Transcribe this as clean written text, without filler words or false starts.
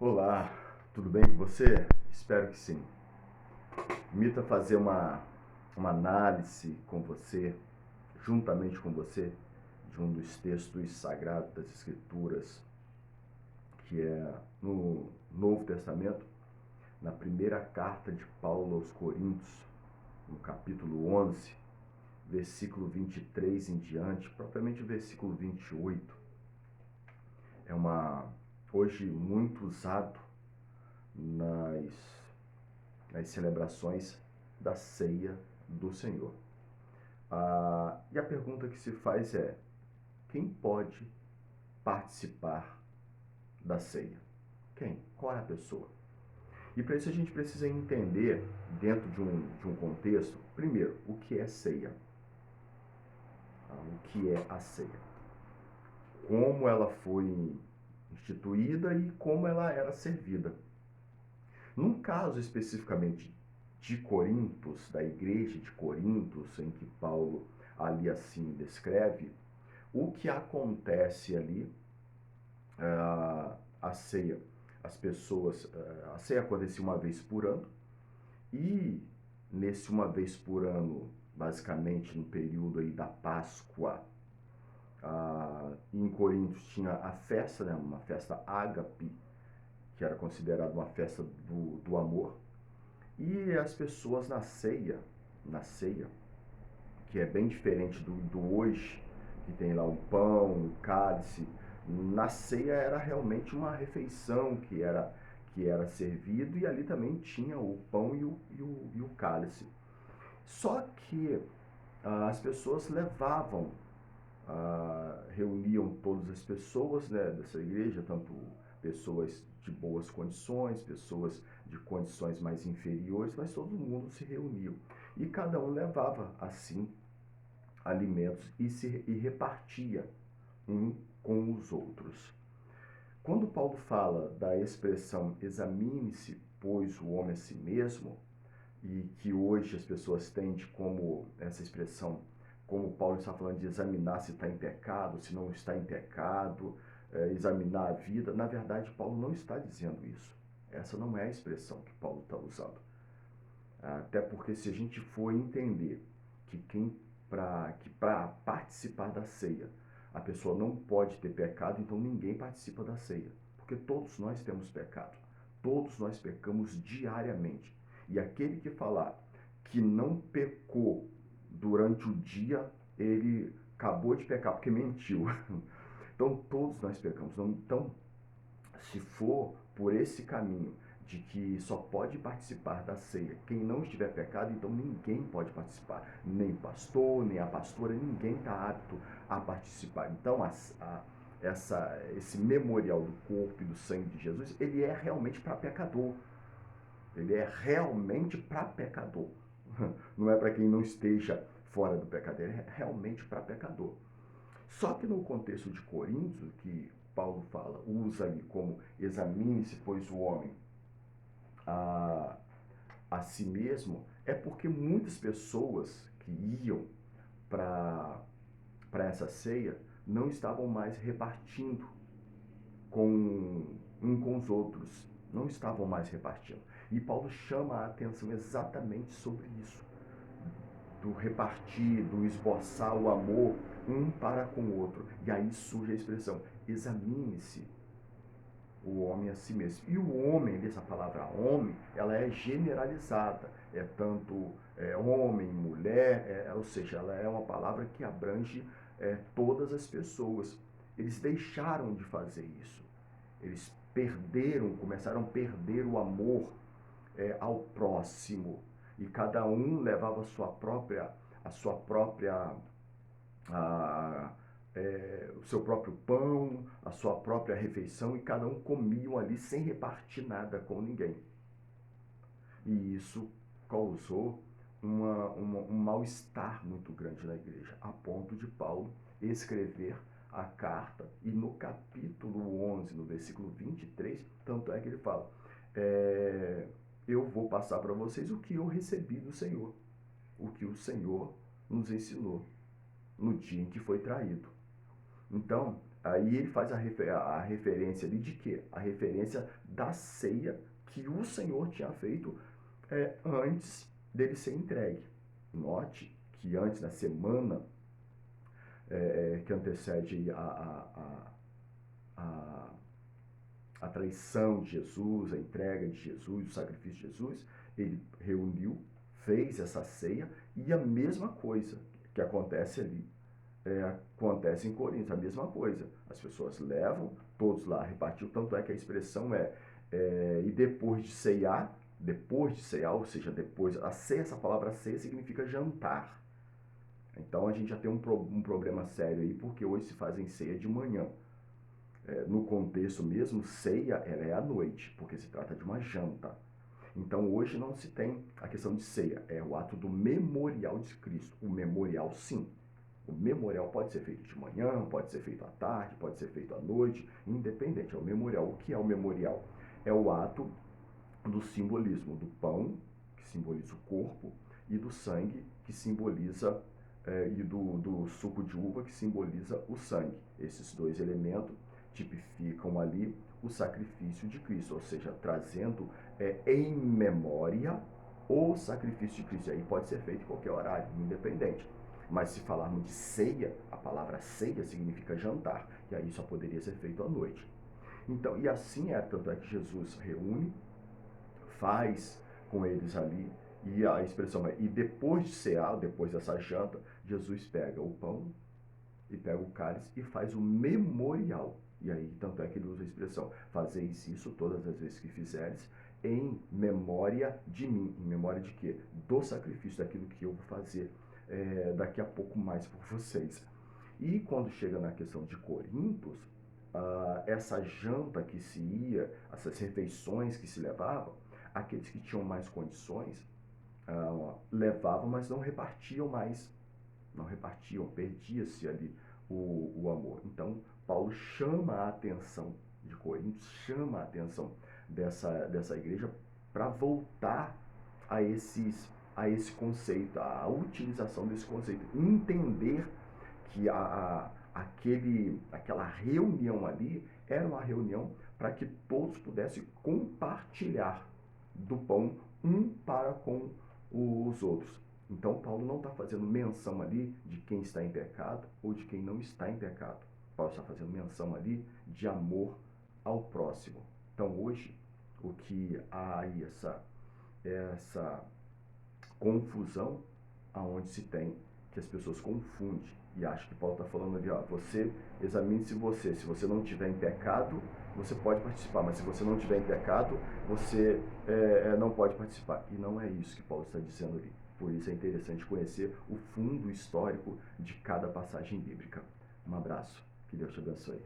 Olá, tudo bem com você? Espero que sim. Permita fazer uma análise com você, juntamente com você, de um dos textos sagrados das Escrituras, que é no Novo Testamento, na primeira carta de Paulo aos Coríntios, no capítulo 11, versículo 23 em diante, propriamente o versículo 28. Hoje muito usado nas celebrações da ceia do Senhor. E a pergunta que se faz é: quem pode participar da ceia? Quem? Qual é a pessoa? E para isso a gente precisa entender, dentro de um contexto, primeiro, o que é ceia? O que é a ceia? Como ela foi instituída e como ela era servida. Num caso especificamente de Corintos, da igreja de Corintos, em que Paulo ali assim descreve, o que acontece ali, a ceia, a ceia acontecia uma vez por ano, e nesse uma vez por ano, basicamente no período aí da Páscoa, em Corintos tinha a festa, né, uma festa ágape, que era considerada uma festa do amor, e as pessoas na ceia, que é bem diferente do hoje, que tem lá um pão, um cálice. Na ceia era realmente uma refeição que era servido, e ali também tinha o pão e o cálice. Só que as pessoas levavam, reuniam todas as pessoas, né, dessa igreja, tanto pessoas de boas condições, pessoas de condições mais inferiores, mas todo mundo se reuniu. E cada um levava, assim, alimentos e repartia um com os outros. Quando Paulo fala da expressão examine-se, pois, o homem a si mesmo, e que hoje as pessoas têm como essa expressão, como Paulo está falando de examinar se está em pecado, se não está em pecado, examinar a vida, na verdade Paulo não está dizendo isso. Essa não é a expressão que Paulo está usando. Até porque, se a gente for entender que para participar da ceia a pessoa não pode ter pecado, então ninguém participa da ceia. Porque todos nós temos pecado. Todos nós pecamos diariamente. E aquele que falar que não pecou durante o dia, ele acabou de pecar porque mentiu. Então todos nós pecamos. Então, se for por esse caminho de que só pode participar da ceia quem não estiver pecado, então ninguém pode participar. Nem o pastor, nem a pastora, ninguém está apto a participar. Então, esse memorial do corpo e do sangue de Jesus, ele é realmente para pecador. Ele é realmente para pecador. Não é para quem não esteja fora do pecado, ele é realmente para pecador. Só que no contexto de Coríntios, que Paulo fala, usa ali como examine-se, pois, o homem a, a si mesmo, é porque muitas pessoas que iam para essa ceia não estavam mais repartindo com os outros, não estavam mais repartindo. E Paulo chama a atenção exatamente sobre isso, do repartir, do esboçar o amor um para com o outro. E aí surge a expressão, examine-se o homem a si mesmo. E o homem, essa palavra homem, ela é generalizada. É tanto homem, mulher, ou seja, ela é uma palavra que abrange todas as pessoas. Eles deixaram de fazer isso. Eles começaram a perder o amor ao próximo. E cada um levava a, o seu próprio pão, a sua própria refeição, e cada um comia ali sem repartir nada com ninguém. E isso causou um mal-estar muito grande na igreja, a ponto de Paulo escrever a carta, e no capítulo 11, no versículo 23, tanto é que ele fala, eu vou passar para vocês o que eu recebi do Senhor, o que o Senhor nos ensinou no dia em que foi traído. Então, Aí ele faz a referência ali de quê? A referência da ceia que o Senhor tinha feito antes dele ser entregue. Note que antes, na semana que antecede a, a traição de Jesus, a entrega de Jesus, o sacrifício de Jesus, ele reuniu, fez essa ceia, e a mesma coisa que acontece ali, acontece em Corinto, a mesma coisa. As pessoas levam, todos lá repartiu, tanto é que a expressão e depois de ceiar, ou seja, depois, a ceia, essa palavra ceia significa jantar. Então a gente já tem um problema sério aí, porque hoje se fazem ceia de manhã. No contexto mesmo, ceia ela é à noite, porque se trata de uma janta. Então hoje não se tem a questão de ceia, é o ato do memorial de Cristo. O memorial, sim. O memorial pode ser feito de manhã, pode ser feito à tarde, pode ser feito à noite, independente. É o memorial. O que é o memorial? É o ato do simbolismo do pão, que simboliza o corpo, e do sangue, que simboliza, e do suco de uva, que simboliza o sangue. Esses dois elementos tipificam ali o sacrifício de Cristo, ou seja, trazendo em memória o sacrifício de Cristo. E aí pode ser feito em qualquer horário, independente. Mas se falarmos de ceia, a palavra ceia significa jantar, e aí só poderia ser feito à noite. Então, e assim tanto é que Jesus reúne, faz com eles ali, e a expressão e depois de cear, depois dessa janta, Jesus pega o pão e pega o cálice e faz o memorial. E aí, tanto é que ele usa a expressão, fazeis isso todas as vezes que fizeres, em memória de mim. Em memória de quê? Do sacrifício, daquilo que eu vou fazer daqui a pouco mais por vocês. E quando chega na questão de Corintos, essa janta que se ia, essas refeições que se levavam, aqueles que tinham mais condições levavam, mas não repartiam mais. Não repartiam, perdia-se ali o amor. Então, Paulo chama a atenção de Coríntios, chama a atenção dessa igreja para voltar a esse conceito, a utilização desse conceito, entender que aquela reunião ali era uma reunião para que todos pudessem compartilhar do pão um para com os outros. Então, Paulo não está fazendo menção ali de quem está em pecado ou de quem não está em pecado. Paulo está fazendo menção ali de amor ao próximo. Então, hoje, o que há aí essa confusão aonde se tem que as pessoas confundem e acham que Paulo está falando ali, você examine-se se você não estiver em pecado, você pode participar, mas se você não estiver em pecado, você não pode participar. E não é isso que Paulo está dizendo ali. Por isso é interessante conhecer o fundo histórico de cada passagem bíblica. Um abraço, que Deus te abençoe.